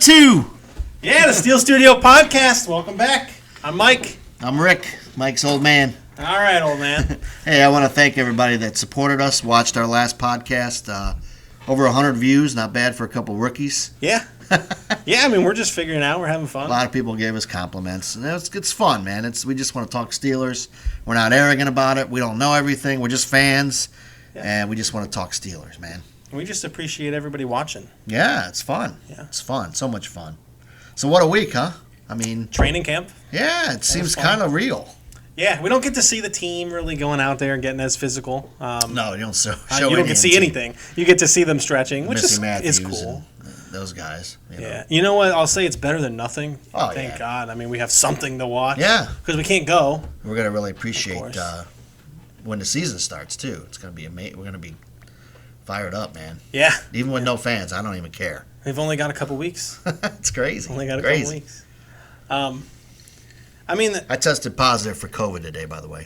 2. Yeah, the Steel Studio Podcast. Welcome back. I'm Mike. I'm Rick, Mike's old man. All right, old man. Hey, I want to thank everybody that supported us, watched our last podcast. Over 100 views, not bad for a couple rookies. Yeah. Yeah, I mean, we're just figuring out. We're having fun. A lot of people gave us compliments. And it's fun, man. We just want to talk Steelers. We're not arrogant about it. We don't know everything. We're just fans. Yeah. And we just want to talk Steelers, man. We just appreciate everybody watching. Yeah, it's fun. Yeah. It's fun. So much fun. So what a week, huh? I mean... Training camp. Yeah, it seems kind of real. Yeah, we don't get to see the team really going out there and getting as physical. No, you don't show you don't get to see anything. You get to see them stretching, which is cool. Those guys. Yeah. You know what? I'll say it's better than nothing. Oh, Thank God. I mean, we have something to watch. Yeah. Because we can't go. We're going to really appreciate when the season starts, too. It's going to be amazing. We're going to be fired up, man. Yeah. Even with no fans, I don't even care. We've only got a couple weeks. It's crazy. Only got a couple weeks. I mean, I tested positive for COVID today, by the way.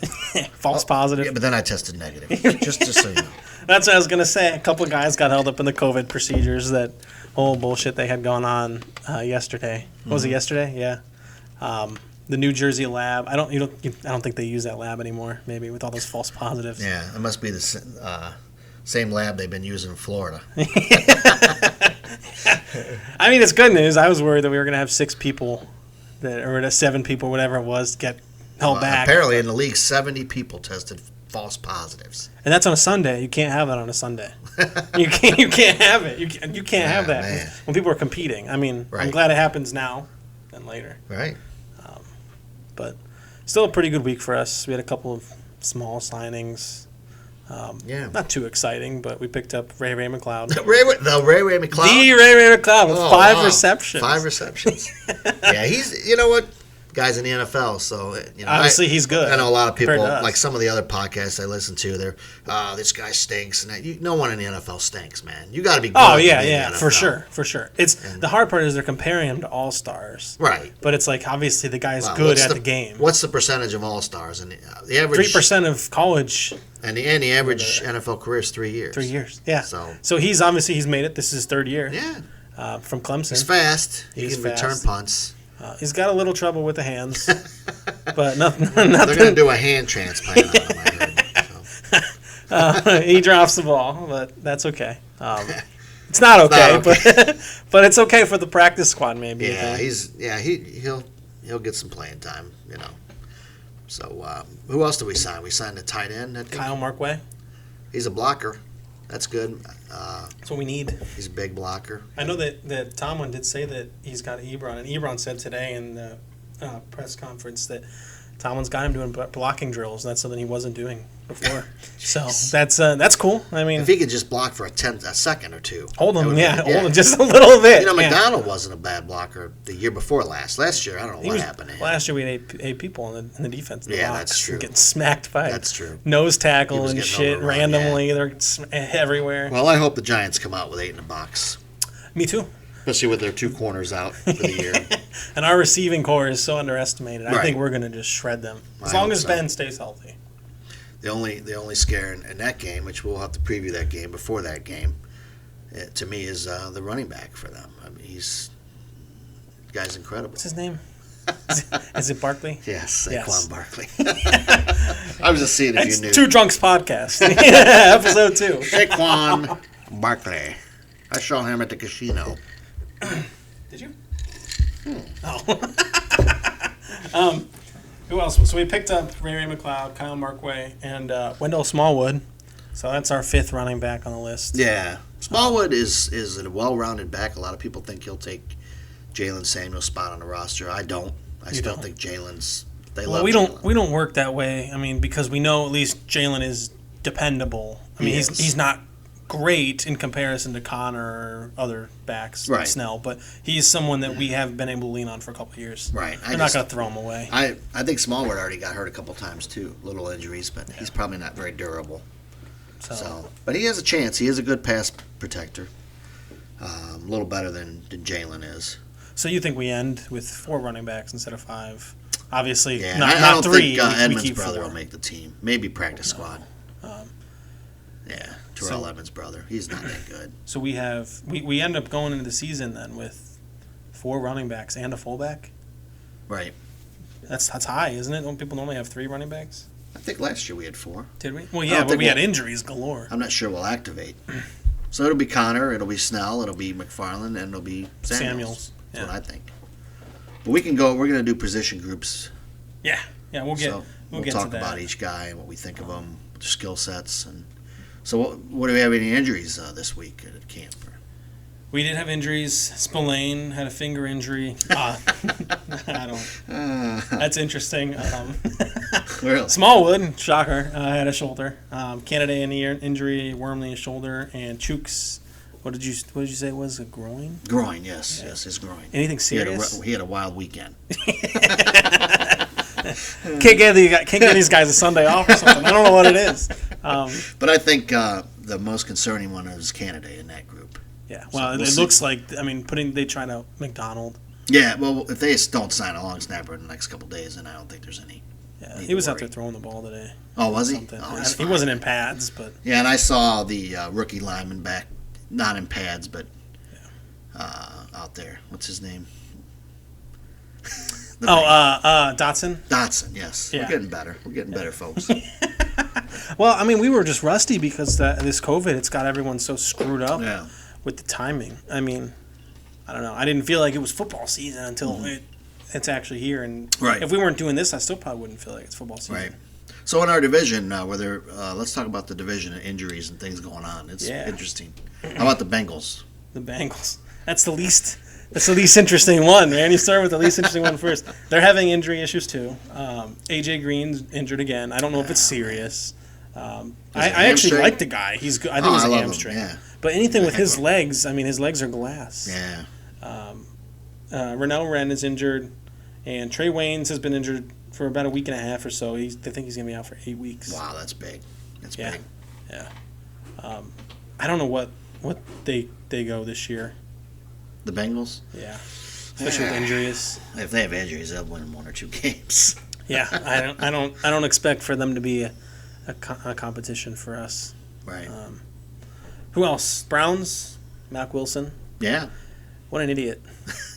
False positive. Yeah, but then I tested negative. just so you know. That's what I was gonna say. A couple of guys got held up in the COVID procedures. That whole bullshit they had going on yesterday. Mm-hmm. Was it yesterday? Yeah. The New Jersey lab. I don't think they use that lab anymore. Maybe with all those false positives. Yeah, it must be the same lab they've been using in Florida. I mean, it's good news. I was worried that we were gonna have 6 people. Or 7 people, whatever it was, get held back. Apparently, in the league, 70 people tested false positives, and that's on a Sunday. You can't have that on a Sunday. you can't have it. You can't have that when people are competing. I mean, right. I'm glad it happens now than later. Right. But still a pretty good week for us. We had a couple of small signings. Not too exciting, but we picked up Ray McLeod. The Ray McLeod? The Ray McLeod with 5 receptions. 5 receptions. Yeah, he's, you know what? Guy's in the NFL, so, you know. Obviously, he's good. I know a lot of people, like some of the other podcasts I listen to, they're, this guy stinks. And no one in the NFL stinks, man. You got to be good. Oh, yeah, for sure. The hard part is they're comparing him to all-stars. Right. But it's like, obviously, the guy's good at the game. What's the percentage of all-stars? And the average 3% of college. And the average NFL career is 3 years. 3 years, yeah. So he's made it. This is his 3rd year. Yeah. From Clemson. He's fast. He can return punts. He's got a little trouble with the hands, but nothing. They're going to do a hand transplant on him, I heard. He drops the ball, but that's okay. It's not okay, but it's okay for the practice squad, maybe. Yeah, he'll get some playing time, you know. So who else did we sign? We signed a tight end. Kyle Markway. He's a blocker. That's good. That's what we need. He's a big blocker. I know that Tomlin did say that he's got Ebron, and Ebron said today in the press conference that Tomlin's got him doing blocking drills. That's something he wasn't doing before. So that's cool. I mean, if he could just block for a second or two. Hold him just a little bit. You know, McDonald wasn't a bad blocker the year before last. Last year, I don't know what happened to him. Last year we had 8 people in the defense. That's true. Getting smacked by that's true. Nose tackle and shit randomly. Yeah. They're everywhere. Well, I hope the Giants come out with 8 in the box. Me too. Especially with their 2 corners out for the year. And our receiving core is so underestimated. I think we're going to just shred them. As long as Ben stays healthy. The only scare in that game, which we'll have to preview that game before that game, to me is the running back for them. I mean, the guy's incredible. What's his name? Is it Barkley? Yes, Saquon Barkley. I was just seeing if you knew. Two Drunks Podcast, episode 2. Saquon Barkley. I saw him at the casino. Did you? Oh. Who else? So we picked up Ray McLeod, Kyle Markway, and Wendell Smallwood. So that's our 5th running back on the list. Yeah. Smallwood is a well-rounded back. A lot of people think he'll take Jalen Samuel's spot on the roster. I don't. I still think Jalen's. We don't work that way. I mean, because we know at least Jalen is dependable. I mean, he's not great in comparison to Connor or other backs, like Snell, but he's someone that we have been able to lean on for a couple of years. Right. We're not going to throw him away. I think Smallwood already got hurt a couple times too, little injuries, but he's probably not very durable. So, but he has a chance. He is a good pass protector. A little better than Jalen is. So you think we end with 4 running backs instead of 5? Obviously, not 3. I don't think Edmonds' brother will make the team. Maybe practice squad. Terrell Edmonds' brother. He's not that good. So we end up going into the season then with 4 running backs and a fullback. Right. That's high, isn't it? Don't people normally have 3 running backs? I think last year we had 4. Did we? Well, yeah, but we had injuries galore. I'm not sure we'll activate. So it'll be Connor, it'll be Snell, it'll be McFarland, and it'll be Samuels. That's what I think. But we can go. We're going to do position groups. Yeah, we'll get talk to that. about each guy and what we think of them, their skill sets, and so. What do we have any injuries this week at camp? We did have injuries. Spillane had a finger injury. I don't. That's interesting. Really? Smallwood, shocker, had a shoulder. Kennedy an ear injury, Wormley a shoulder, and Chooks. What did you say it was? A groin? Groin, yes, his groin. Anything serious? He had a wild weekend. Can't get these guys a Sunday off or something. I don't know what it is. But I think the most concerning one is Canada in that group. Yeah, well, so it looks like, they try to McDonald. Yeah, well, if they don't sign a long snapper in the next couple of days, then I don't think there's any. Yeah, he was out there throwing the ball today. Oh, was he? Oh, he wasn't in pads, but. Yeah, and I saw the rookie lineman back, not in pads, but out there. What's his name? Dotson? Dotson, yes. Yeah. We're getting better. We're getting better, folks. Well, we were just rusty because this COVID, it's got everyone so screwed up with the timing. I don't know. I didn't feel like it was football season until it's actually here. And if we weren't doing this, I still probably wouldn't feel like it's football season. Right. So in our division, let's talk about the division and injuries and things going on. It's interesting. How about the Bengals? The Bengals. That's the least interesting one, man. You start with the least interesting one first. They're having injury issues too. AJ Green's injured again. I don't know if it's serious. I actually like the guy. He's good. I think it's a hamstring. Yeah. But anything with his legs, his legs are glass. Yeah. Renell Wren is injured, and Trey Waynes has been injured for about a week and a half or so. They think he's going to be out for 8 weeks. Wow, that's big. That's big. Yeah. I don't know what they go this year. The Bengals? Yeah. Especially with injuries. If they have injuries, they'll win 1 or 2 games. Yeah, I don't expect for them to be a competition for us. Right. Who else? Browns, Mac Wilson. Yeah. What an idiot.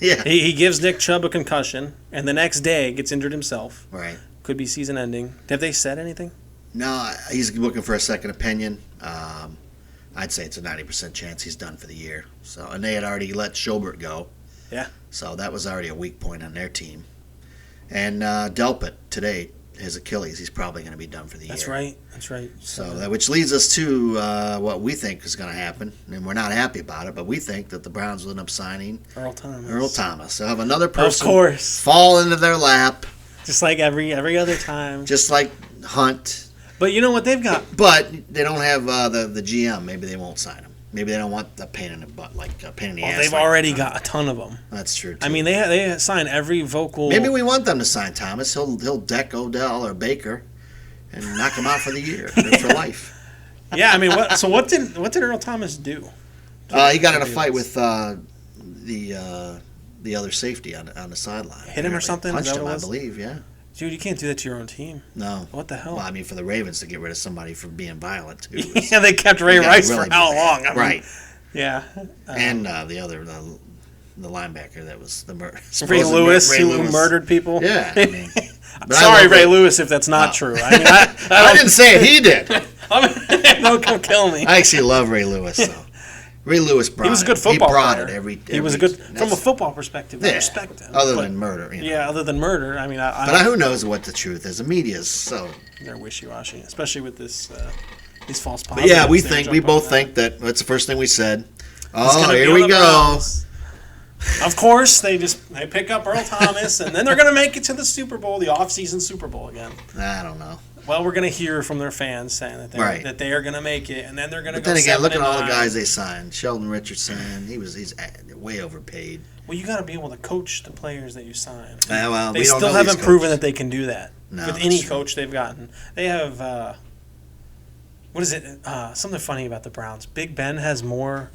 Yeah. He gives Nick Chubb a concussion, and the next day gets injured himself. Right. Could be season ending. Have they said anything? No, he's looking for a second opinion. I'd say it's a 90% chance he's done for the year. So, and they had already let Schobert go. Yeah. So that was already a weak point on their team. And Delpit today, his Achilles, he's probably going to be done for the year. That's right. So which leads us to what we think is going to happen, and we're not happy about it, but we think that the Browns will end up signing Earl Thomas. They'll have another person, of course, fall into their lap, just like every other time, just like Hunt. But you know what they've got? But they don't have the GM. Maybe they won't sign him. Maybe they don't want the pain in the butt, like a pain in the ass. They've already got a ton of them. That's true, too. They sign every vocal. Maybe we want them to sign Thomas. He'll deck Odell or Baker and knock him out for the year, for life. Yeah, what did Earl Thomas do? He got in a fight with the other safety on the sideline. Hit him or something? Punched him, I believe, yeah. Dude, you can't do that to your own team. No. What the hell? Well, for the Ravens to get rid of somebody for being violent, too. Yeah, they kept Ray Rice for how long? Right. Yeah. And the other, the linebacker that was the murder. Ray Lewis, who murdered people? Yeah. Sorry, Ray Lewis, if that's not true. I didn't say it. He did. Don't come kill me. I actually love Ray Lewis, though. Ray Lewis brought it. He was a good football player. He was a good, from a football perspective, I respect him. Other than murder. Yeah, other than murder. But who knows what the truth is? The media's so. They're wishy-washy, especially with this these false positives. But yeah, we both think that that's the first thing we said. Oh, here we go. Browns. Of course, they pick up Earl Thomas, and then they're going to make it to the Super Bowl, the off-season Super Bowl again. I don't know. Well, we're going to hear from their fans saying that they are going to make it, and then they're going to go 7-9. But then again, look at all the guys they signed. Sheldon Richardson, he's way overpaid. Well, you got to be able to coach the players that you sign. They still haven't proven that they can do that with any coach they've gotten. They have what is it? Something funny about the Browns. Big Ben has more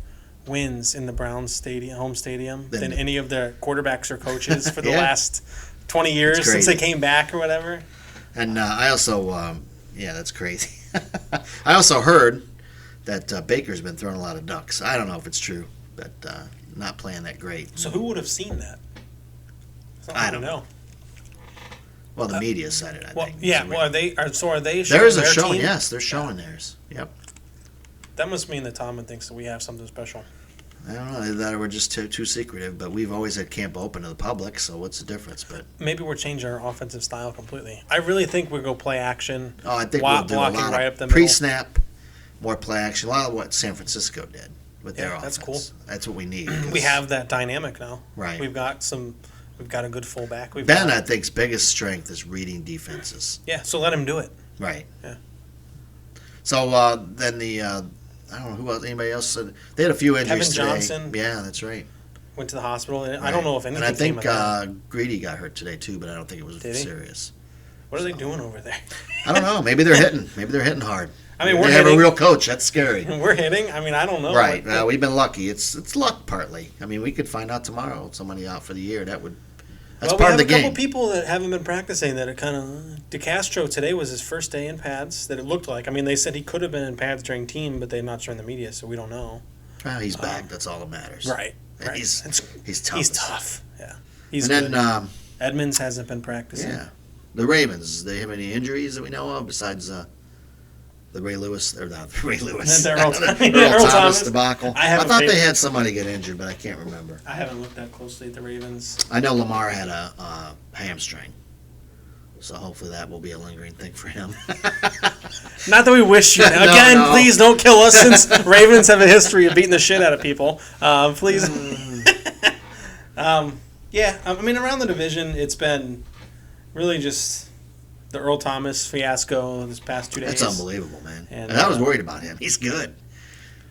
wins in the Browns home stadium than any of their quarterbacks or coaches for the last 20 years since they came back or whatever. And I also, that's crazy. I also heard that Baker's been throwing a lot of ducks. I don't know if it's true, but not playing that great. So who would have seen that? I don't know. Well, the media said it, I think. Yeah, well, are they showing Theirs are their showing, team? yes, they're showing theirs. Yep. That must mean that Tomlin thinks that we have something special. I don't know, that we're just too secretive, but we've always had camp open to the public, so what's the difference? But maybe we're changing our offensive style completely. I really think we're going to play action. Oh, I think we'll do a lot right up the of pre-snap, more play action, a lot of what San Francisco did with their offense. That's cool. That's what we need. We have that dynamic now. Right. We've got a good fullback. Ben, I think's biggest strength is reading defenses. Yeah, so let him do it. Right. Yeah. So then I don't know who else. Anybody else said they had a few injuries Kevin today. Johnson. Yeah, that's right. Went to the hospital. And Right. I don't know if anything. And I think came of that. Greedy got hurt today too, but I don't think it was Did he? serious. What are they doing over there? I don't know. Maybe they're hitting. Maybe they're hitting hard. I mean, they have a real coach. That's scary. We're hitting. I mean, I don't know. Right. We've been lucky. It's luck partly. I mean, we could find out tomorrow. Somebody out for the year. That's part of the game. We have a couple people that haven't been practicing that are kind of. DeCastro today was his first day in pads. That it looked like. I mean, they said he could have been in pads during team, but they're not showing the media, so we don't know. Well, he's back. That's all that matters. Right. And he's tough. He's tough. Yeah. He's and good. then Edmonds hasn't been practicing. Yeah. The Ravens. Do they have any injuries that we know of besides the Ray Lewis or not Ray Lewis? Earl Thomas debacle. I thought they had somebody get injured, but I can't remember. I haven't looked that closely at the Ravens. I know Lamar had a hamstring, so hopefully that will be a lingering thing for him. Not that we wish you. Again, please don't kill us since Ravens have a history of beating the shit out of people. Please. Yeah, I mean, around the division, it's been really just the Earl Thomas fiasco this past 2 days. That's unbelievable, man. And I was worried about him. He's good.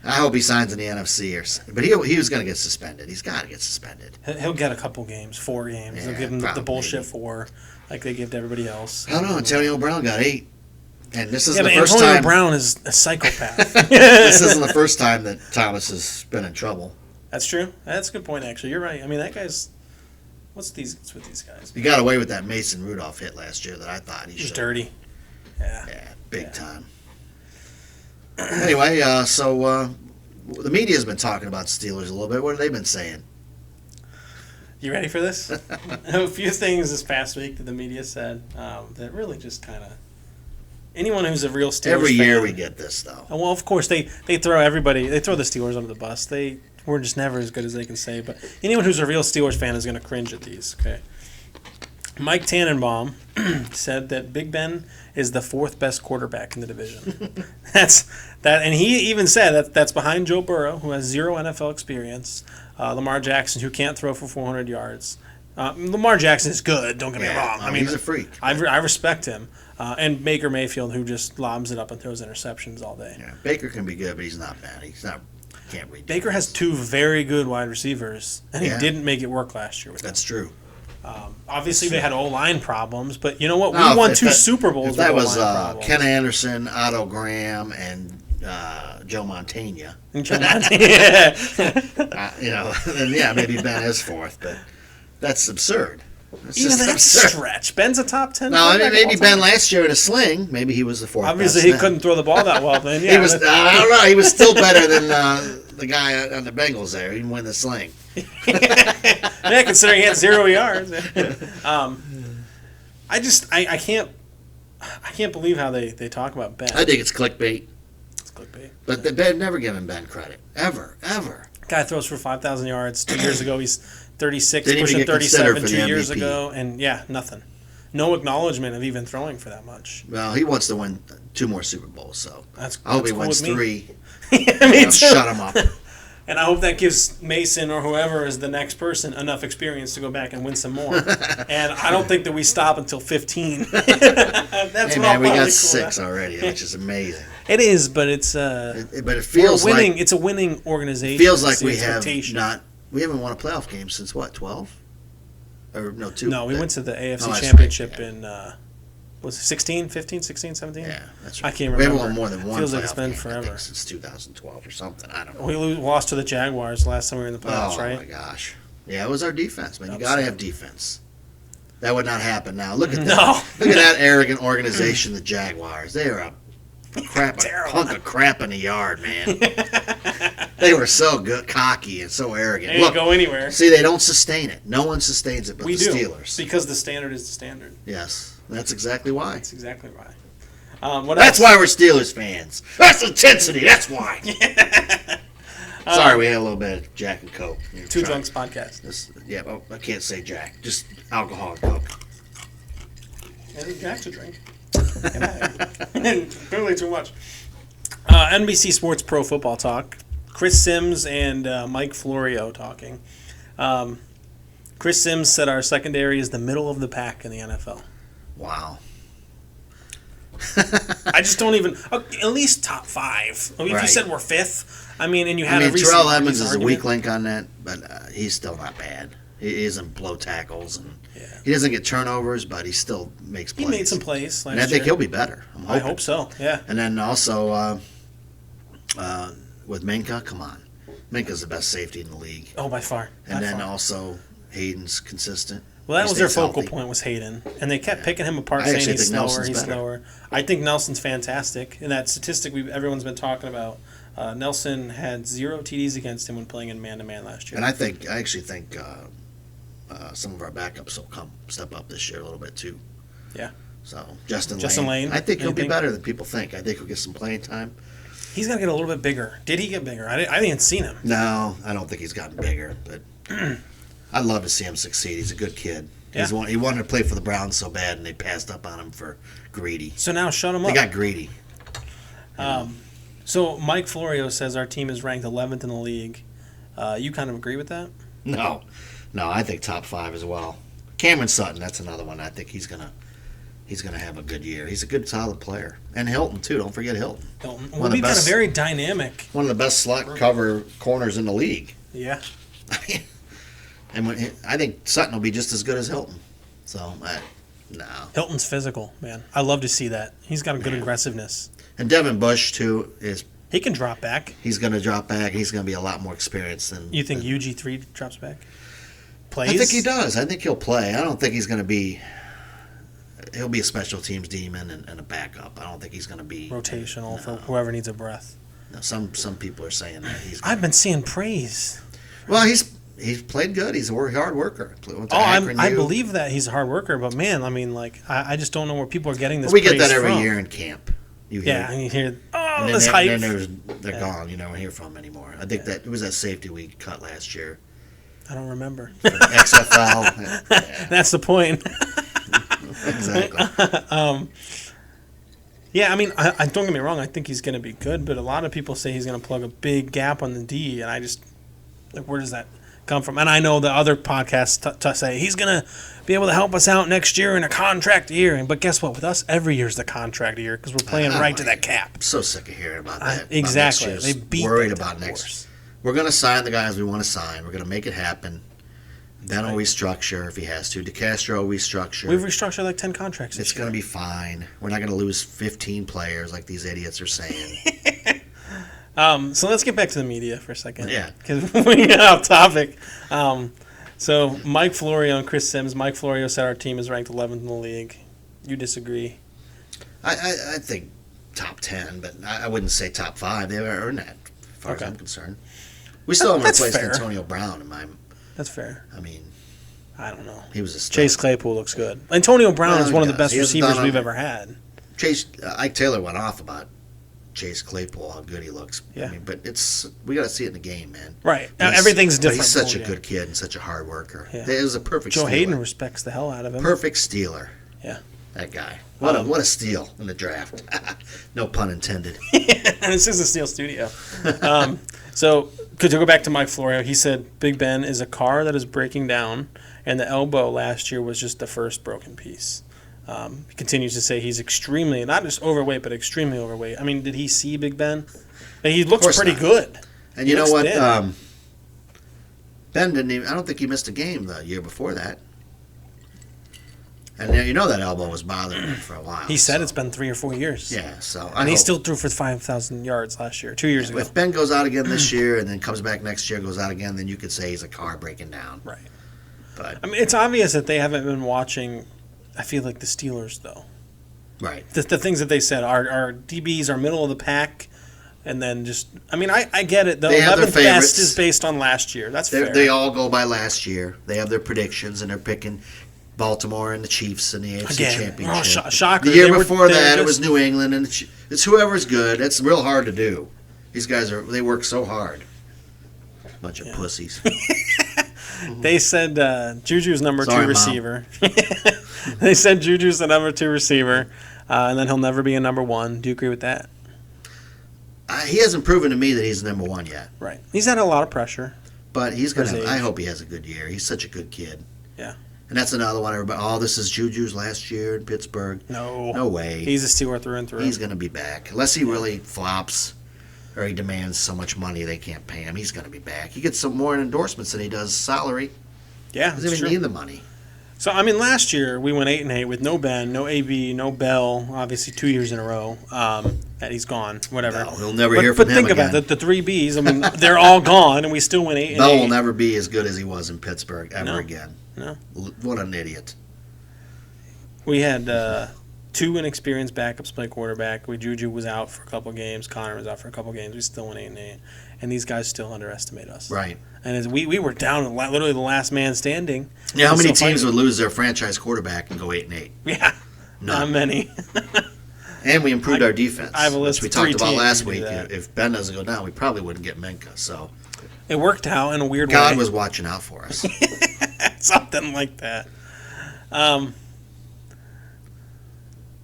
I hope he signs in the NFC, but he was going to get suspended. He's got to get suspended. He'll get a couple games, 4 games. Yeah, They'll give him probably. the bullshit 4, like they give to everybody else. I don't know. Antonio Brown got 8. And this isn't Yeah, the but first Antonio time. Brown is a psychopath. This isn't the first time that Thomas has been in trouble. That's true. That's a good point, actually. You're right. I mean, that guy's. What's with these guys? He got away with that Mason Rudolph hit last year that I thought he He's should. dirty. Yeah. Yeah, big time. Anyway, so the media's been talking about Steelers a little bit. What have they been saying? You ready for this? A few things this past week that the media said that really just kind of. Anyone who's a real Steelers Every year fan, we get this, though. well, of course, they throw everybody. They throw the Steelers under the bus. We're just never as good as they can say. But anyone who's a real Steelers fan is going to cringe at these. Okay. Mike Tannenbaum said that Big Ben is the 4th best quarterback in the division. And he even said that's behind Joe Burrow, who has 0 NFL experience. Lamar Jackson, who can't throw for 400 yards. Lamar Jackson is good. Don't get me wrong. I mean, he's a freak. I respect him. And Baker Mayfield, who just lobs it up and throws interceptions all day. Yeah, Baker can be good, but he's not bad. Can't read. Baker has 2 very good wide receivers, and he Yeah. didn't make it work last year with them. That's true. Obviously, they had O-line problems, but you know what? We No, won if 2 that- Super Bowls If that with was O-line problems. Ken Anderson, Otto Graham, and Joe Montana, Yeah. then yeah, maybe Ben is 4th, but that's absurd. Even just that's absurd. stretch. Ben's a top 10. No, I mean, quarterback of maybe all Ben time. last year in a sling. Maybe he was the 4th. Obviously, best he then. couldn't throw the ball that well. Then yeah, He was. I don't know. He was still better than the guy on the Bengals there. He didn't win the sling. yeah, considering he had 0 yards. I can't believe how they talk about Ben. I think it's clickbait. It's clickbait. But they've never given Ben credit. Ever. Guy throws for 5,000 yards 2 years ago. He's 36, Didn't even pushing get considered 37 for 2 the years MVP. ago, and yeah, nothing. No acknowledgement of even throwing for that much. Well, he wants to win 2 more Super Bowls, so That's I hope he cool wins with me. 3. Yeah, me too. Shut him up. And I hope that gives Mason or whoever is the next person enough experience to go back and win some more. And I don't think that we stop until 15. That's Hey what man, I'll we probably got call 6 that. already, which is amazing. It is, but it's But it feels we're winning. like It's a winning organization. feels like It's the we have expectation. not. We haven't won a playoff game since what, 12? Or no, 2. No, we went to the AFC that's right, Championship yeah. in was it 16, 15, 16, 17? Yeah, that's I right. can't We haven't remember. won more than one. Feels like it's playoff been game, I forever. think, since 2012 or something. I don't know. We lost to the Jaguars last time we were in the playoffs, Oh right? my gosh! Yeah, it was our defense, man. You Upset. got to have defense. That would not happen now. Look at that. No. Look at that arrogant organization, the Jaguars. They are a Terrible. hunk of crap in the yard, man. They were so good, cocky, and so arrogant. They didn't go anywhere. See, they don't sustain it. No one sustains it but We the do, Steelers. because the standard is the standard. Yes, that's exactly why. That's exactly why. What That's else? why we're Steelers fans. That's intensity. That's why. Sorry, we had a little bit of Jack and Coke. Two Drunks podcast. I can't say Jack. Just alcohol and Coke. And Jack's a drink. Clearly too much. NBC Sports Pro Football Talk. Chris Sims and Mike Florio talking. Chris Sims said our secondary is the middle of the pack in the NFL. Wow. I just don't even at least top 5. I mean, if you said we're 5th, I mean, and you had a recent Terrell Edmonds is a argument. weak link on that, but he's still not bad. He doesn't blow tackles, and he doesn't get turnovers, but he still makes plays. He made some plays last and I think year. he'll be better. I hope so. Yeah. And then also with Minka, come on, Minka's the best safety in the league. Oh, by far. And then also Hayden's consistent. Well, that was their focal point was Hayden, and they kept picking him apart, saying he's slower, he's slower. I think Nelson's fantastic, and that statistic everyone's been talking about. Nelson had 0 TDs against him when playing in man-to-man last year. And I actually think some of our backups will step up this year a little bit too. Yeah. So Justin Lane, I think he'll be better than people think. I think he'll get some playing time. He's got to get a little bit bigger. Did he get bigger? I didn't see him. No, I don't think he's gotten bigger, but I'd love to see him succeed. He's a good kid. Yeah. He wanted to play for the Browns so bad, and they passed up on him for greedy. So now shut him up. They got greedy. So Mike Florio says our team is ranked 11th in the league. You kind of agree with that? No, I think top 5 as well. Cameron Sutton, that's another one. I think he's gonna have a good year. He's a good, solid player, and Hilton too. Don't forget Hilton. Well, we've got a very dynamic. One of the best slot cover corners in the league. Yeah. And I think Sutton will be just as good as Hilton. So, no. Hilton's physical, man. I love to see that. He's got a good aggressiveness. And Devin Bush, too, he can drop back. He's going to drop back. He's going to be a lot more experienced than... You think UG3 drops back? Plays? I think he does. I think he'll play. I don't think he's going to be... He'll be a special teams demon and a backup. I don't think he's going to be... Rotational for whoever needs a breath. No, some people are saying that he's... I've been seeing praise. Well, he's played good. He's a hard worker. I believe that he's a hard worker, but man, I mean, like, I just don't know where people are getting this. We get that praise every from. year in camp. You hear this hype. And then they're gone. You don't hear from them anymore. I think that it was that safety we cut last year. I don't remember. XFL. That's the point. Exactly. Yeah, I mean, I don't get me wrong. I think he's going to be good, but a lot of people say he's going to plug a big gap on the D, and I just where does that come from? And I know the other podcasts say he's going to be able to help us out next year in a contract year. But guess what? With us, every year's the contract year because we're playing right to that cap. I'm so sick of hearing about that. Exactly. About they beat worried about next. We're going to sign the guys we want to sign. We're going to make it happen. Then he'll restructure if he has to. DeCastro will restructure. We've restructured like 10 contracts. It's going to be fine. We're not going to lose 15 players like these idiots are saying. So let's get back to the media for a second. Yeah. Because we got off topic. So Mike Florio and Chris Sims. Mike Florio said our team is ranked 11th in the league. You disagree? I think top 10, but I wouldn't say top 5. They've earned that, as far as I'm concerned. We still haven't replaced Antonio Brown in my... That's fair. I mean... I don't know. He was a stud. Chase Claypool looks good. Antonio Brown is one of the best receivers we've ever had. Ike Taylor went off about Chase Claypool, how good he looks. Yeah. I mean, but we got to see it in the game, man. Right. Everything's different. He's such a good kid and such a hard worker. Yeah. It was a perfect Joe stealer. Hayden respects the hell out of him. Perfect stealer. Yeah. That guy. What a steal in the draft. No pun intended. This is a Steel studio. So, to go back to Mike Florio, he said Big Ben is a car that is breaking down, and the elbow last year was just the first broken piece. He continues to say he's extremely, not just overweight, but extremely overweight. I mean, did he see Big Ben? And he looks pretty good. And you know what? Ben didn't even, I don't think he missed a game the year before that. And you know that elbow was bothering him for a while. He said it's been 3 or 4 years. Yeah, so he still threw for 5,000 yards last year, 2 years ago. If Ben goes out again this year and then comes back next year, goes out again, then you could say he's a car breaking down. Right. But I mean, it's obvious that they haven't been watching, I feel like, the Steelers, though. Right. The things that they said, our DBs are middle of the pack, And then just, I mean, I get it. The They have their 11th best favorites. is based on last year. That's fair. They all go by last year. They have their predictions, and they're picking Baltimore and the Chiefs in the AFC Championship. Shocker. The year before that, it was New England, and it's whoever's good. It's real hard to do. These guys they work so hard. Bunch of pussies. They said Juju's number Sorry, 2 receiver. They said Juju's the number 2 receiver, and then he'll never be a number 1. Do you agree with that? He hasn't proven to me that he's number 1 yet. Right. He's had a lot of pressure. But he's going to. I hope he has a good year. He's such a good kid. Yeah. And that's another one. Everybody, this is Juju's last year in Pittsburgh. No way. He's a Steeler through and through. He's going to be back. Unless he really flops or he demands so much money they can't pay him, he's going to be back. He gets some more endorsements than he does salary. Yeah, He doesn't even need the money. So, I mean, last year we went 8-8 with no Ben, no AB, no Bell, obviously 2 years in a row that he's gone, whatever. No, we'll never hear from him But think about it, the 3 Bs, I mean, they're all gone, and we still went 8-8. Bell will never be as good as he was in Pittsburgh ever again. No. What an idiot. We had 2 inexperienced backups play quarterback. Juju was out for a couple games. Connor was out for a couple games. We still went 8-8. And these guys still underestimate us. Right. And as we were down literally the last man standing. Yeah, how many teams would lose their franchise quarterback and go 8-8? Yeah, not many. And we improved our defense. I have a list which we of talked 3 about teams last who do week. that. If Ben doesn't go down, we probably wouldn't get Minka. So it worked out in a weird way. God was watching out for us. Something like that.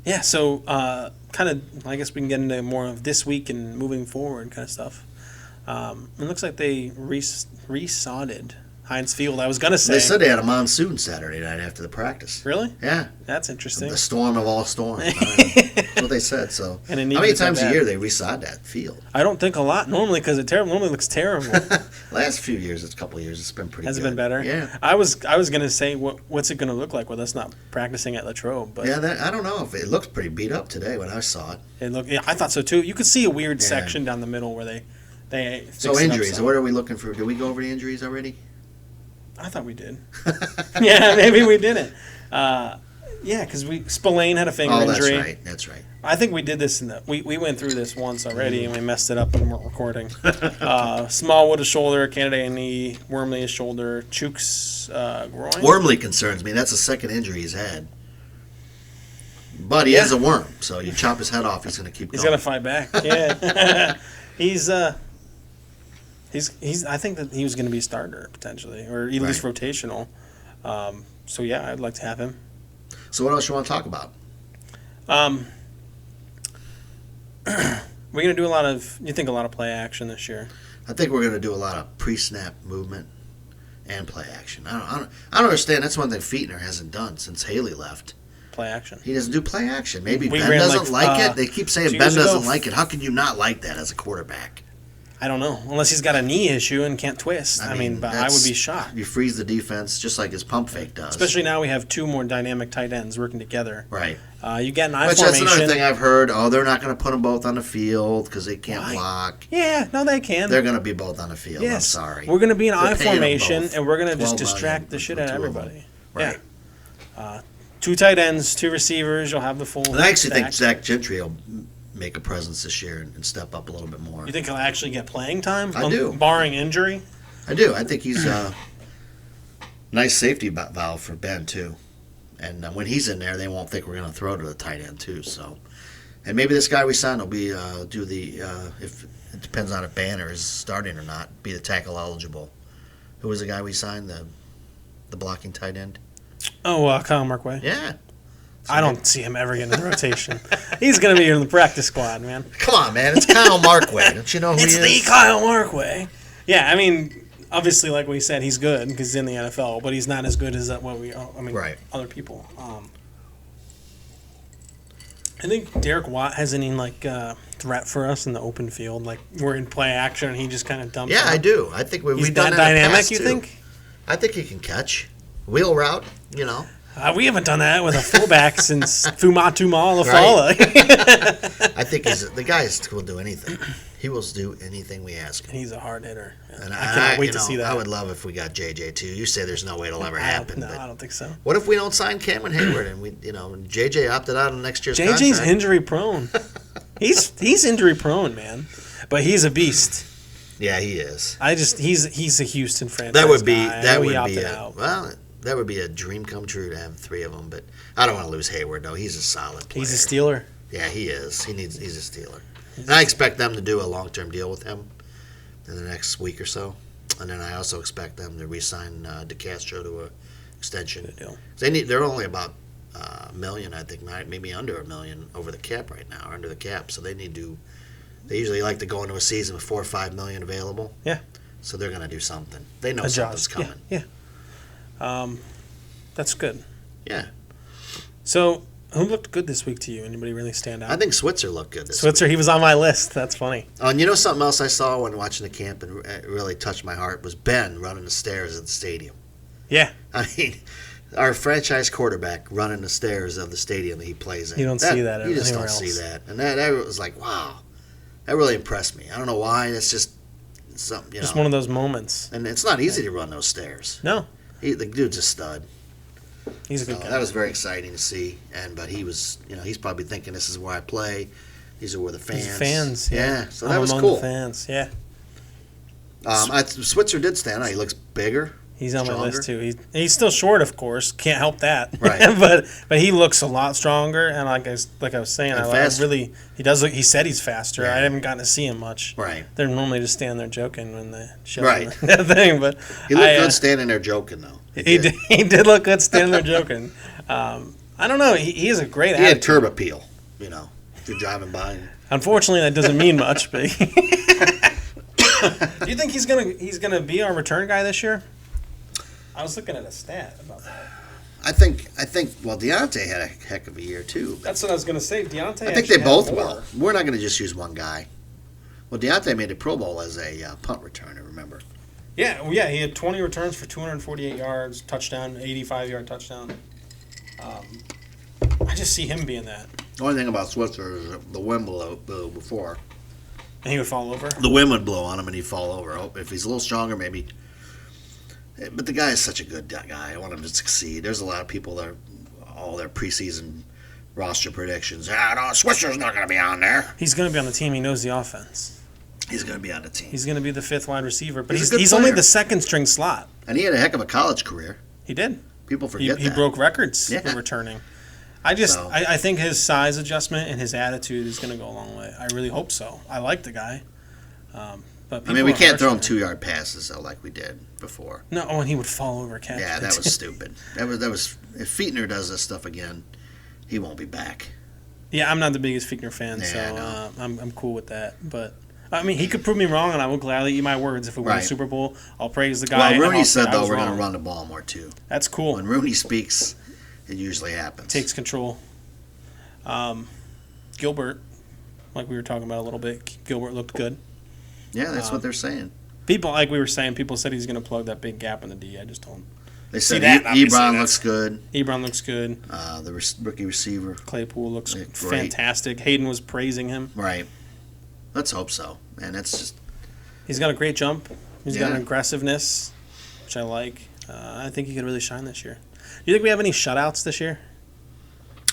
Yeah, so kind of, I guess we can get into more of this week and moving forward kind of stuff. It looks like they resodded Heinz Field. I was going to say. They said they had a monsoon Saturday night after the practice. Really? Yeah. That's interesting. The storm of all storms. That's what they said. So, And how many times a year they resod that field? I don't think a lot normally because it normally looks terrible. Last few years, it's a couple of years, it's been pretty Has good. it been better? Yeah. I was going to say, what's it going to look like with us not practicing at Latrobe? But Yeah, I don't know. If it looked pretty beat up today when I saw it. I thought so too. You could see a weird section down the middle where they So injuries, what are we looking for? Did we go over the injuries already? I thought we did. Yeah, maybe we didn't. Yeah, because Spillane had a finger injury. That's right. I think we did this we went through this once already and we messed it up when we weren't recording. Smallwood a shoulder, Canada a knee, Wormley a shoulder, Chooks groin. Wormley concerns me. That's the second injury he's had. But he is a worm, so you chop his head off, he's going to keep going. He's going to fight back. Yeah. He's. I think that he was going to be a starter potentially, or at least rotational. So yeah, I'd like to have him. So what else you want to talk about? We're going to do a lot of play action this year? I think we're going to do a lot of pre-snap movement and play action. I don't understand. That's one thing Fietner hasn't done since Haley left. Play action. He doesn't do play action. Maybe We Ben ran doesn't like it. They keep saying 2 Ben years ago. doesn't like it. How can you not like that as a quarterback? I don't know. Unless he's got a knee issue and can't twist. I mean, but I would be shocked. You freeze the defense just like his pump fake does. Especially now we have 2 more dynamic tight ends working together. Right. You get an I Which formation. that's another thing I've heard. Oh, they're not going to put them both on the field because they can't block. Yeah, no, they can. They're going to be both on the field. Yes. I'm sorry. We're going to be in They're I paying them formation, both. and we're going to just 12 distract million the shit for out of 2 of them. everybody. Right. Yeah. 2 tight ends, 2 receivers. You'll have the full. And I actually think stack. Zach Gentry will make a presence this year and step up a little bit more. You think he'll actually get playing time? I do. Barring injury? I do. I think he's a nice safety valve for Ben, too. And when he's in there, they won't think we're going to throw to the tight end, too. So, and maybe this guy we signed will be if it depends on if Banner is starting or not, be the tackle eligible. Who was the guy we signed, the blocking tight end? Oh, Kyle Markway. Yeah. I don't see him ever getting in the rotation. He's going to be in the practice squad, man. Come on, man. It's Kyle Markway. Don't you know who he is? It's the Kyle Markway. Yeah, I mean, obviously, like we said, he's good because he's in the NFL, but he's not as good as other people. I think Derek Watt has any threat for us in the open field. Like we're in play action and he just kind of dumps. Yeah, I do. I think we've done that that in the dynamic. past, You too. think? I think he can catch. Wheel route, you know. We haven't done that with a fullback since Fumatu Right. Lafala. I think the guy will do anything. He will do anything we ask him. He's a hard hitter. And I cannot wait to see that. I would love if we got JJ too. You say there's no way it'll ever happen. No, but I don't think so. what if we don't sign Cameron Hayward and JJ opted out on next year's JJ's contract? injury prone. He's injury prone, man. But he's a beast. Yeah, he is. He's a Houston franchise That would be guy. that would be a dream come true to have 3 of them. But I don't want to lose Hayward though. He's a solid player. He's a Steeler. Yeah, he is. He's a Steeler. And I expect them to do a long-term deal with him in the next week or so. And then I also expect them to re-sign DeCastro to an extension. Good deal. They're only about $1 million, I think, maybe under $1 million over the cap right now, or under the cap. So they usually like to go into a season with $4 or $5 million available. Yeah. So they're going to do something. They know something's coming. Yeah. That's good. Yeah. So, who looked good this week to you? Anybody really stand out? I think Switzer looked good this Switzer, week. he was on my list. That's funny. Oh, and you know something else I saw when watching the camp and it really touched my heart was Ben running the stairs at the stadium. Yeah. I mean, our franchise quarterback running the stairs of the stadium that he plays in. You don't see that You just anywhere don't else. see that. And that was like, wow. That really impressed me. I don't know why. It's just something, Just one of those moments. And it's not easy to run those stairs. No. The dude's a stud. He's a good guy. That was very exciting to see. But he was, he's probably thinking this is where I play. These are where the fans. These fans, yeah. So that was cool. The fans, yeah. Switzer did stand out. He looks bigger. He's on my list too. He's still short, of course. Can't help that. Right. but he looks a lot stronger, and like I was saying, he does look. He said he's faster. Yeah. I haven't gotten to see him much. Right. They're normally just standing there joking when they show right. him that thing. But he looked good standing there joking though. He did look good standing there joking. I don't know. He has a great. He had curb appeal. If you're driving by. Unfortunately, that doesn't mean much. But do you think he's gonna be our return guy this year? I was looking at a stat about that. I think. Well, Deontay had a heck of a year too. That's what I was going to say. Deontay. I think they both will. We're not going to just use one guy. Well, Deontay made the Pro Bowl as a punt returner. Remember? Yeah. He had 20 returns for 248 yards, touchdown, 85-yard touchdown. I just see him being that. The only thing about Switzer is the wind blew before. And he would fall over. The wind would blow on him and he'd fall over. If he's a little stronger, maybe. But the guy is such a good guy. I want him to succeed. There's a lot of people that all their preseason roster predictions. Swisher's not going to be on there. He's going to be on the team. He knows the offense. He's going to be on the team. He's going to be the 5th wide receiver. But He's he's only the 2nd string slot. And he had a heck of a college career. He did. People forget that. He broke records for returning. I think his size adjustment and his attitude is going to go a long way. I really hope so. I like the guy. But we can't throw him 2-yard passes though, like we did before. No, and he would fall over catch. Yeah, that was stupid. That was. If Fietner does this stuff again, he won't be back. Yeah, I'm not the biggest Fietner fan, so I'm cool with that. But I mean, he could prove me wrong, and I will gladly eat my words. If we win the Super Bowl, I'll praise the guy. Well, Rooney said though we're going to run the ball more too. That's cool. When Rooney speaks, it usually happens. Takes control. Gilbert, like we were talking about a little bit, Gilbert looked good. Yeah, that's what they're saying. People, like we were saying, people said he's going to plug that big gap in the D. I just don't. They said Ebron looks good. Ebron looks good. The rookie receiver. Claypool looks fantastic. Hayden was praising him. Right. Let's hope so. Man, that's just. He's got a great jump. He's got an aggressiveness, which I like. I think he could really shine this year. Do you think we have any shutouts this year?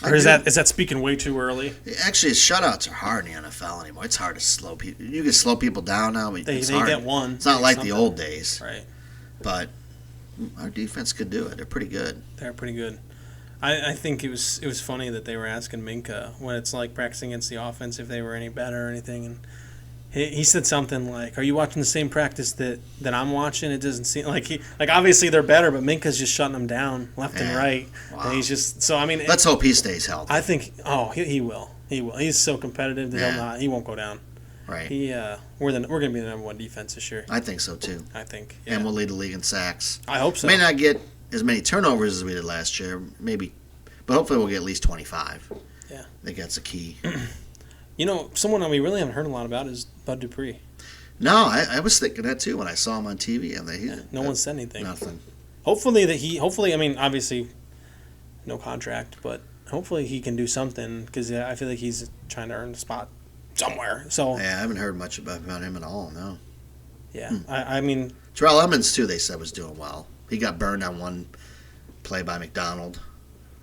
Or is that speaking way too early? Actually, shutouts are hard in the NFL anymore. It's hard to slow people. You can slow people down now. But they get one. It's not like the old days. Right. But our defense could do it. They're pretty good. They're pretty good. I think it was funny that they were asking Minka what it's like practicing against the offense, if they were any better or anything. And he said something like, "Are you watching the same practice that I'm watching? It doesn't seem like obviously they're better, but Minka's just shutting them down left and right." Wow. And he's just so. I mean, let's hope he stays healthy. I think. Oh, he will. He will. He's so competitive that he won't go down. Right. We're going to be the number one defense this year. I think so too. I think. Yeah. And we'll lead the league in sacks. I hope so. May not get as many turnovers as we did last year, maybe, but hopefully we'll get at least 25. Yeah. I think that's the key. Someone that we really haven't heard a lot about is Bud Dupree. No, I was thinking that too when I saw him on TV. And no one said anything. Nothing. Hopefully, I mean, obviously, no contract, but hopefully he can do something because I feel like he's trying to earn a spot somewhere. So yeah, I haven't heard much about him at all. No. Yeah, I mean, Terrell Emmons too. They said was doing well. He got burned on one play by McDonald.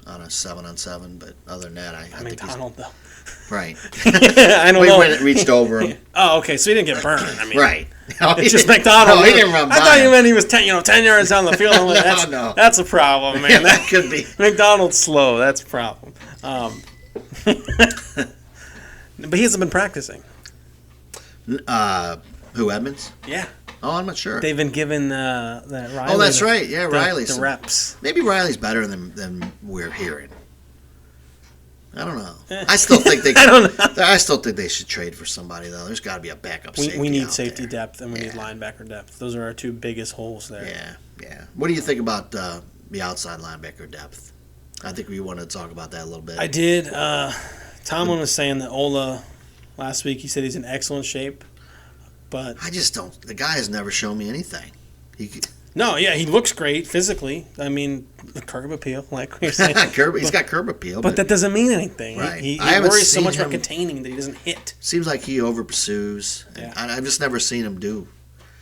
on a 7-on-7, but other than that, I think McDonald, though. Right. I don't know. When it reached over him. Oh, okay, so he didn't get burned. I mean, Right. It's just McDonald. No, he didn't run by I thought you him. meant he was 10 yards down the field. I'm like, No. That's a problem, man. That could be. McDonald's slow. That's a problem. But he hasn't been practicing. Who, Edmonds? Yeah. Oh, I'm not sure. They've been given that Riley. Oh, that's right. Yeah, Riley's. The reps. Maybe Riley's better than we're hearing. I don't know. I still think they. I don't know. I still think they should trade for somebody though. There's got to be a backup safety. We need out safety there. depth and we need linebacker depth. Those are our two biggest holes there. Yeah. What do you think about the outside linebacker depth? I think we want to talk about that a little bit. I did. Tomlin was saying that Ola last week. He said he's in excellent shape, but I just don't. The guy has never shown me anything. He looks great physically. I mean, the curb appeal, like you're saying. He's got curb appeal, but that doesn't mean anything. Right. He I haven't worries so seen much about him- containing that he doesn't hit. seems like he over pursues. Yeah. I've just never seen him do.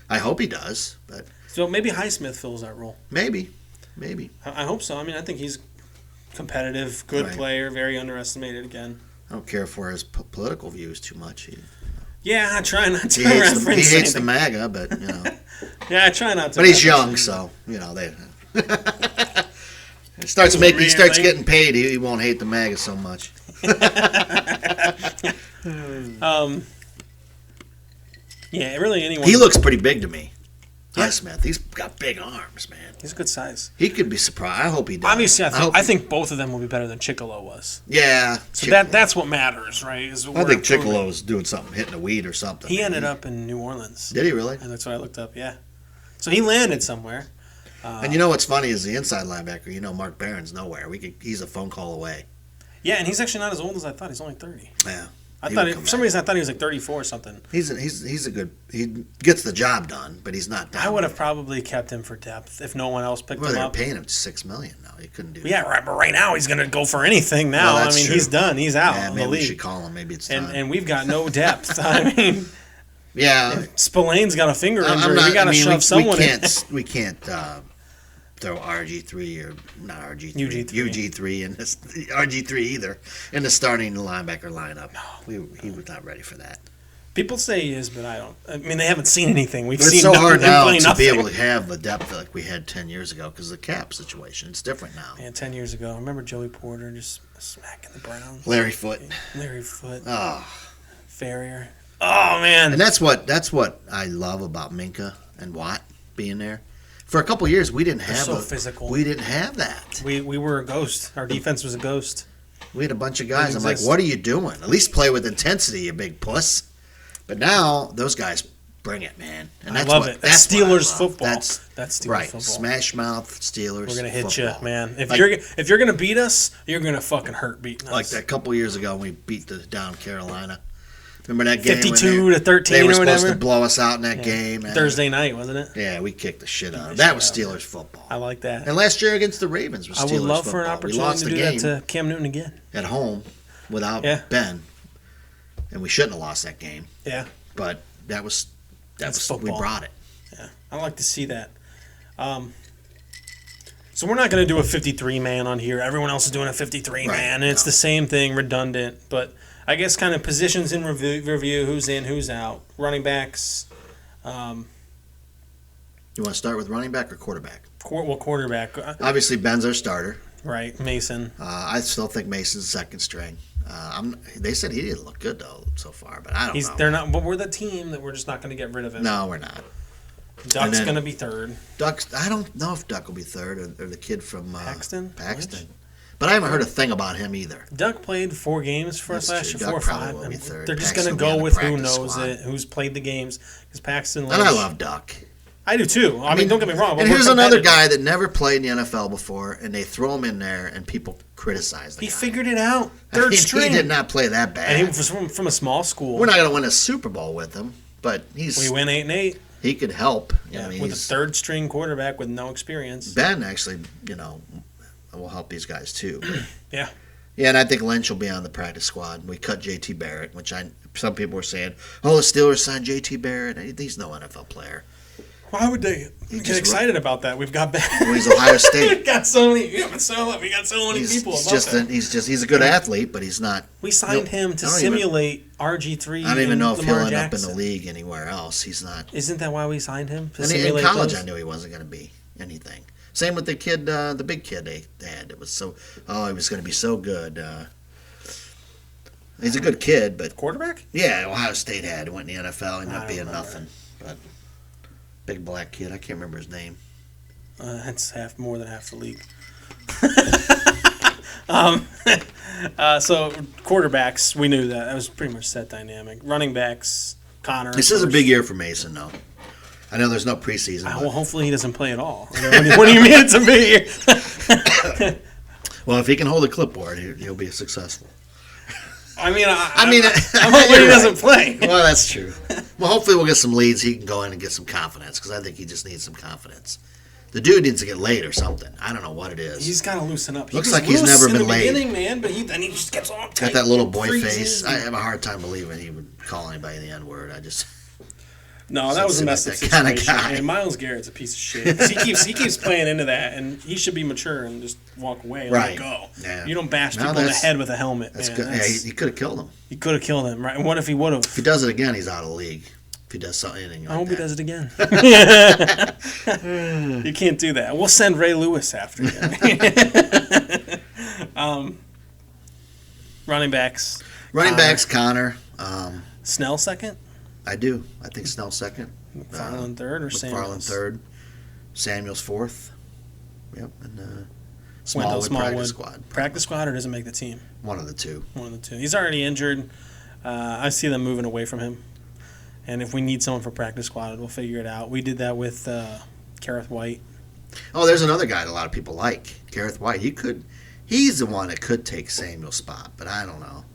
I hope he does, but So maybe Highsmith fills that role. maybe. I hope so. I mean, I think he's competitive, good Right. player, very underestimated again. I don't care for his political views too much. Yeah, I try not to He hates reference the anything. MAGA, but you know. Yeah, I try not to. But he's reference young, anything. so you know they. He starts Really? getting paid. He won't hate the MAGA so much. Yeah, really anyone. He looks pretty big to me. Yeah. Highsmith. He's got big arms, man. He's a good size. He could be surprised. I hope he does. Obviously, hope I he- think both of them will be better than Chicolo was. Yeah. So that's what matters, right? Is I we're think improving. Chicolo was doing something, hitting a weed or something. He ended up in New Orleans. Did he really? And that's what I looked up. Yeah. So he landed somewhere. And you know what's funny is the inside linebacker. You know, Mark Barron's nowhere. He's a phone call away. Yeah, and he's actually not as old as I thought. He's only 30. Yeah. I He thought would for come some back. reason I thought he was like 34 or something. He's a good. He gets the job done, but he's not. I would have probably kept him for depth if no one else picked Well, him they're up. paying him $6 million now. He couldn't do. Yeah, right. But right now he's going to go for anything. Now, Well, I that's mean, true. he's done. He's out Yeah, of maybe the we league, should call him. Maybe it's time. and we've got no depth. I mean, yeah, Spillane's got a finger injury. We got to shove we someone in. We can't throw RG3 or not RG3 UG3. UG3 in this RG3 either in the starting linebacker lineup. No, he was not ready for that. People say he is, but I don't. I mean, they haven't seen anything. We've But it's seen so nothing, hard them now play to nothing. be able to have the depth like we had 10 years ago because of the cap situation. It's different now. Man, 10 years ago, I remember Joey Porter just smacking the Browns. Larry Foote. Larry Foote, Oh, Farrier. Oh man, and that's what I love about Minka and Watt being there. For a couple of years, we didn't have so physical. We didn't have that. we were a ghost. Our defense was a ghost. We had a bunch of guys. Didn't I'm like, exist. what are you doing? At least play with intensity, you big puss. But now those guys bring it, man. And I that's love what, it. That's what I Steelers love. football. That's Steelers right. football. Smash mouth Steelers. We're gonna hit football. you, man. If Like- you're gonna beat us, you're gonna fucking hurt beating us. Like that couple years ago when we beat the down Carolina. Remember that game? 52 when to 13 they were or supposed whatever? to blow us out in that game. Man. Thursday night, wasn't it? Yeah, we kicked the shit out of the it. That shit was out of Steelers football. I like that. And last year against the Ravens was I Steelers would love football. for an We opportunity lost to the do game that to Cam Newton again. at home without Yeah. Ben. And we shouldn't have lost that game. Yeah, But that was we football. brought it. yeah. I like to see that. So we're not going to do a 53 man on here. Everyone else is doing a 53 Right, man, and it's no. the same thing, redundant. But I guess kind of positions in review, who's in, who's out, running backs. You want to start with running back or quarterback? Quarterback, Obviously, Ben's our starter. right? Mason. I still think Mason's second string. They said he didn't look good though so far, but I don't know. They're not, but we're the team that we're just not going to get rid of him. No, we're not. Duck's then- going to be third. Duck's. I don't know if Duck will be third or the kid from Paxton? Paxton. But I haven't heard a thing about him either. Duck played 4 games for us That's last true. year, 4 or Duck probably 5. will And be third. they're just Paxton going to will be go on the with who practice knows squad. it, who's played the games. Because Paxton And I Lynch- love Duck. I do too. I mean, don't get me wrong. But And we're here's another competitive. guy that never played in the NFL before, and they throw him in there, and people criticize the He guy. figured it out. I Third mean, string. He did not play that bad. And he was from a small school. We're not going to win a Super Bowl with him, but We win 8-8. he could help. Yeah, I mean, with a he's- third string quarterback with no experience. Ben actually, will help these guys too. Yeah. Yeah, and I think Lynch will be on the practice squad. We cut J.T. Barrett, which some people were saying, oh, the Steelers signed J.T. Barrett. He's no NFL player. Why would they get excited about that? We've got well, he's Ohio State. we got so many people about that. He's a good athlete, but he's not. We signed him to simulate RG3. I don't even know if he'll Lamar end up in Jackson. the league anywhere else. He's not. Isn't that why we signed him? And in college, I knew he wasn't going to be anything. Same with the kid, the big kid they had. It was so. Oh, he was going to be so good. He's a good kid, but quarterback. Yeah, Ohio State had went in the NFL. He not being nothing, but big black kid. I can't remember his name. That's more than half the league. So quarterbacks, we knew that was pretty much set dynamic. Running backs, Connor. This is a big year for Mason, though. I know there's no preseason. Well, hopefully he doesn't play at all. When do you mean it's a big year? Well, if he can hold a clipboard, he'll be successful. I'm hoping he doesn't play. Well, that's true. Well, hopefully we'll get some leads. He can go in and get some confidence because I think he just needs some confidence. The dude needs to get laid or something. I don't know what it is. He's got to loosen up. Looks like he's never been laid. In the beginning, man, but then he just gets all tight. Got that little boy face. I have a hard time believing he would call anybody the N-word. No, that was a messed up situation. Kind of guy. And Myles Garrett's a piece of shit. He keeps playing into that, and he should be mature and just walk away and let go. Yeah. You don't bash people in the head with a helmet. That's good. Yeah, he could have killed him. He could have killed him, right? And what if he would have? If he does it again, he's out of the league. If he does anything like I hope that. he does it again. You can't do that. We'll send Ray Lewis after you. Running backs. Connor. Snell second? I do. I think Snell second. McFarland third or Samuels? McFarland third. Samuels fourth. Yep. And Smallwood practice squad. Practice squad or doesn't make the team? One of the two. He's already injured. I see them moving away from him. And if we need someone for practice squad, we'll figure it out. We did that with Kareth White. Oh, there's another guy that a lot of people like. Kareth White. He's the one that could take Samuel's spot, but I don't know.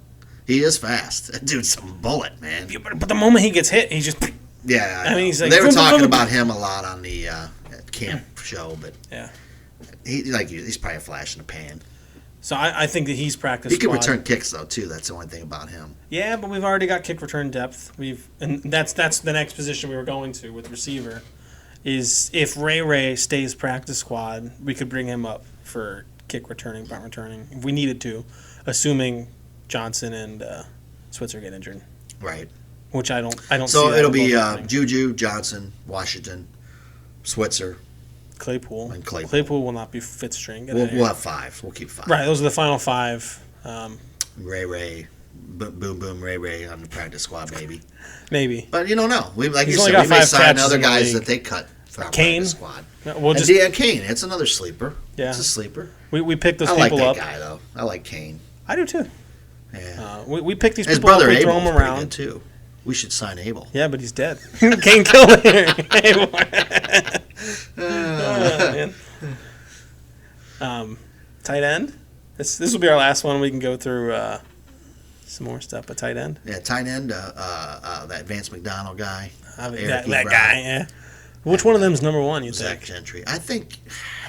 He is fast. That dude's some bullet, man. Yeah, but the moment he gets hit, he just... Yeah, I mean, he's like... They were talking about him a lot on the camp show, but... Yeah. He's probably a flash in the pan. So I think that he's practice He can squad. return kicks, though, too. That's the only thing about him. Yeah, but we've already got kick return depth. And that's the next position we were going to with receiver, is if Ray stays practice squad, we could bring him up for kick returning, punt returning, if we needed to, assuming Johnson and Switzer get injured. Right. Which I don't so see that it'll be Juju, Johnson, Washington, Switzer, Claypool. And Claypool. Claypool will not be fifth string. We'll have five. We'll keep five. Right, those are the final five. Ray, boom, Ray on the practice squad, maybe. Maybe. But you don't know. We may catches sign other guys that they cut for our practice squad. Kane, it's another sleeper. Yeah. It's a sleeper. We picked those people up. I like that guy, though. I like Kane. I do, too. Yeah. We picked these His people brother up, we Abel's throw them around. Good too. We should sign Abel. Yeah, but he's dead. Kane killed Abel. Tight end? This will be our last one. We can go through some more stuff. But tight end? Yeah, tight end, that Vance McDonald guy. That guy, yeah. Which one of them is number one, you Zach think? Gentry. I think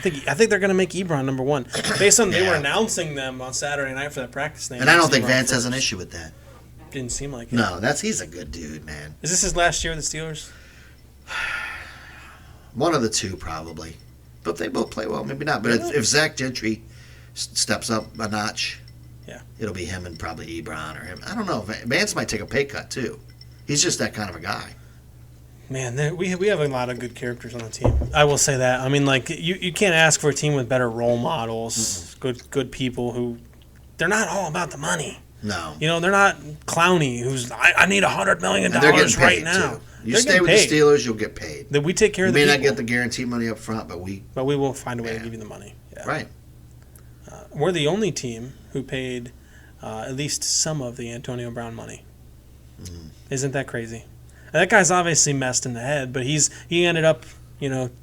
they're going to make Ebron number one. Based on they were announcing them on Saturday night for that practice thing. And I don't think Vance has an issue with that. Didn't seem like it. No, he's a good dude, man. Is this his last year with the Steelers? One of the two, probably. But they both play well. Maybe not. But if Zach Gentry steps up a notch, it'll be him and probably Ebron or him. I don't know. Vance might take a pay cut, too. He's just that kind of a guy. Man, we have a lot of good characters on the team. I will say that. I mean, like, you can't ask for a team with better role models, good people who... They're not all about the money. No. You know, they're not Clowney, who's, I need $100 million right now. Too. You stay with the Steelers, you'll get paid. That we take care of the people. You may not get the guaranteed money up front, but we will find a way to give you the money. Yeah. Right. We're the only team who paid at least some of the Antonio Brown money. Isn't that crazy? And that guy's obviously messed in the head, but he ended up,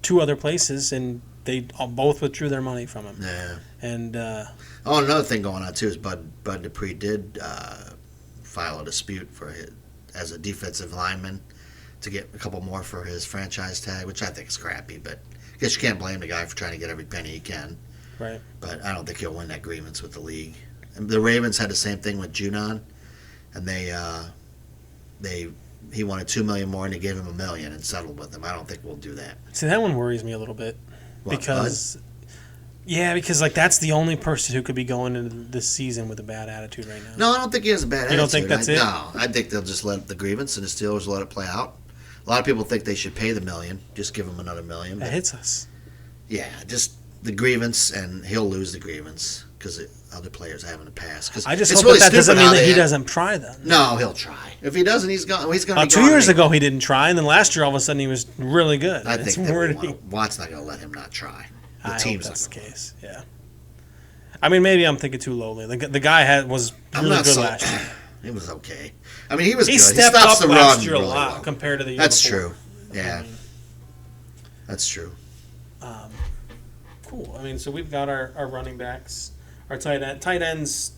two other places, and they both withdrew their money from him. Yeah. And another thing going on too is Bud Dupree did file a dispute as a defensive lineman to get a couple more for his franchise tag, which I think is crappy. But I guess you can't blame the guy for trying to get every penny he can. Right. But I don't think he'll win that grievance with the league. And the Ravens had the same thing with Junon, and they he wanted $2 million more and they gave him $1 million and settled with him. I don't think we'll do that. See, that one worries me a little bit What, because, because like that's the only person who could be going into this season with a bad attitude right now. No, I don't think he has a bad attitude. You don't think that's it? No, I think they'll just let the grievance and the Steelers let it play out. A lot of people think they should pay the $1 million, just give him another $1 million. That hits us. Yeah, just the grievance, and he'll lose the grievance because other players have in the past. I just it's hope really that doesn't stupid mean how that he they- doesn't try then. No, he'll try. If he doesn't, he's gone. He's going to be 2 gone. years ago he didn't try, and then last year all of a sudden he was really good. I It's think that weird. Watt's not going to let him not try. The I hope team's that's not the gonna case. Yeah. I mean, maybe I'm thinking too lowly. The guy was really good last year. It was okay. I mean, he was He good. stepped he stops up the last run year a really lot well. compared to the year That's before. true. Yeah, that's true. Cool. I mean, so we've got our running backs, our tight ends.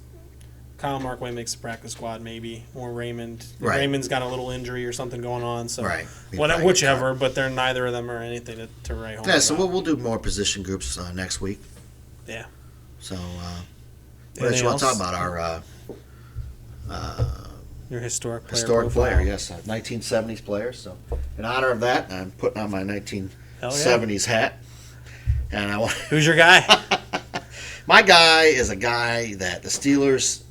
Kyle Markway makes the practice squad, maybe, or Raymond. Right. Raymond's got a little injury or something going on, so Right. whichever. But they're neither of them are anything to write home Yeah, so about. we'll do more position groups next week. Yeah. So, what Anything else you want to else? talk about? Our Your historic player historic profile. player, yes, 1970s player. So, in honor of that, I'm putting on my 1970s hat. And I want Who's your guy? my guy is a guy that the Steelers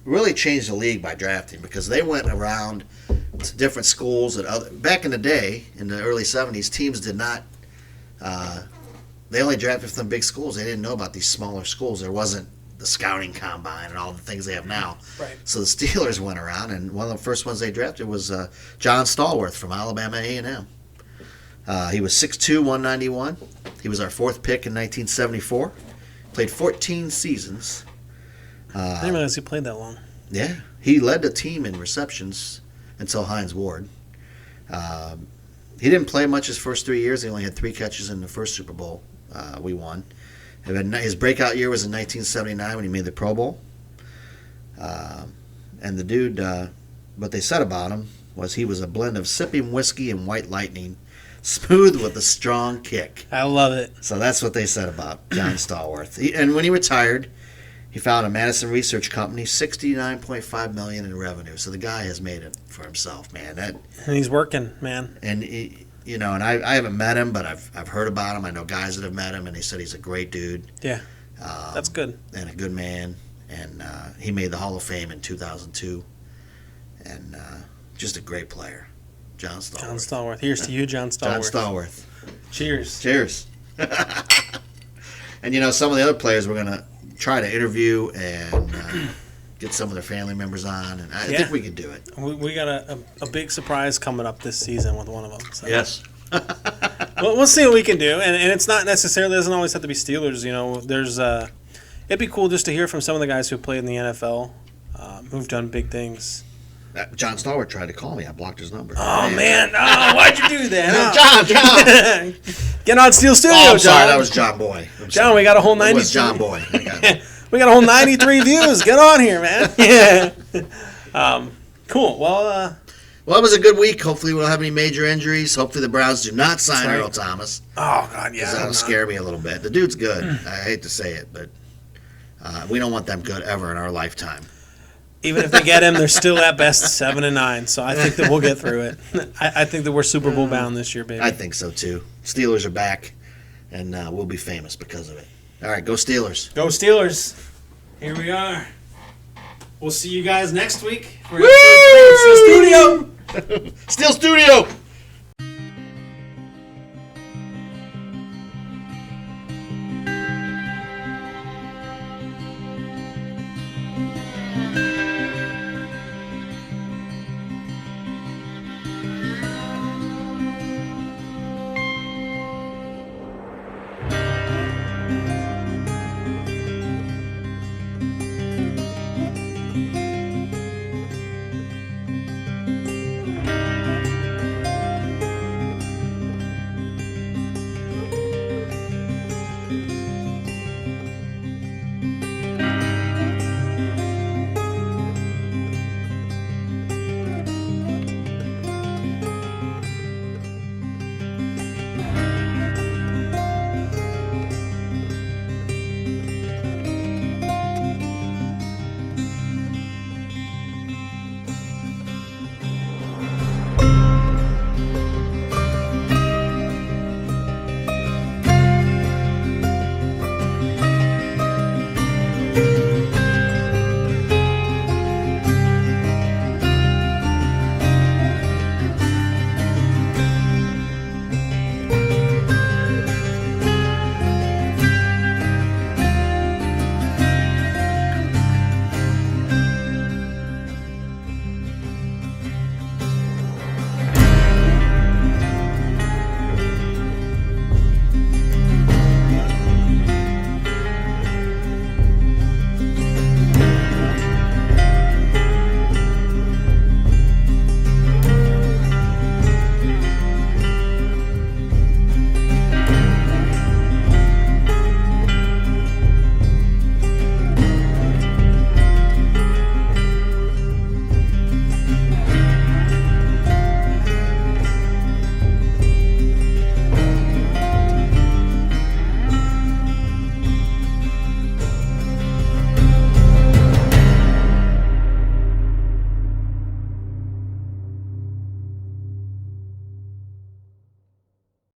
really changed the league by drafting because they went around to different schools back in the day in the early 70s. Teams did not. They only drafted from big schools. They didn't know about these smaller schools. There wasn't the scouting combine and all the things they have now. Right. So the Steelers went around, and one of the first ones they drafted was John Stallworth from Alabama A&M. He was 6'2", 191. He was our fourth pick in 1974. Played 14 seasons. I didn't realize he played that long. Yeah, he led the team in receptions until Hines Ward. He didn't play much his first 3 years. He only had 3 catches in the first Super Bowl we won. And then his breakout year was in 1979 when he made the Pro Bowl. And the dude, what they said about him was he was a blend of sipping whiskey and white lightning, smooth with a strong kick. I love it. So that's what they said about John Stallworth. And when he retired, he founded a Madison Research Company, $69.5 million in revenue. So the guy has made it for himself, man. And he's working, man. And and I haven't met him, but I've heard about him. I know guys that have met him, and they said he's a great dude. Yeah, that's good. And a good man. And he made the Hall of Fame in 2002. And just a great player, John Stallworth. John Stallworth. Here's to you, John Stallworth. John Stallworth. Cheers. Cheers. And some of the other players we're gonna try to interview and get some of their family members on, and I think we could do it. We got a big surprise coming up this season with one of them. So. Yes. We'll see what we can do, and it's not necessarily doesn't always have to be Steelers. There's it'd be cool just to hear from some of the guys who played in the NFL, who've done big things. John Stallworth tried to call me. I blocked his number. Oh man! Oh, why'd you do that? John. Get on Steel Studio, Oh, I'm John. sorry, that was John Boy. John, we got a whole 93. It was John Boy. We got a whole 93 views. Get on here, man. Yeah. Cool. Well, it was a good week. Hopefully, we don't have any major injuries. Hopefully, the Browns do not sign right. Earl Thomas. Oh God, yeah. That'll scare me a little bit. The dude's good. I hate to say it, but we don't want them good ever in our lifetime. Even if they get him, they're still at best 7-9. So I think that we'll get through it. I think that we're Super Bowl bound this year, baby. I think so too. Steelers are back, and we'll be famous because of it. All right, go Steelers. Go Steelers. Here we are. We'll see you guys next week for episode 3 of Steel Studio. Steel Studio.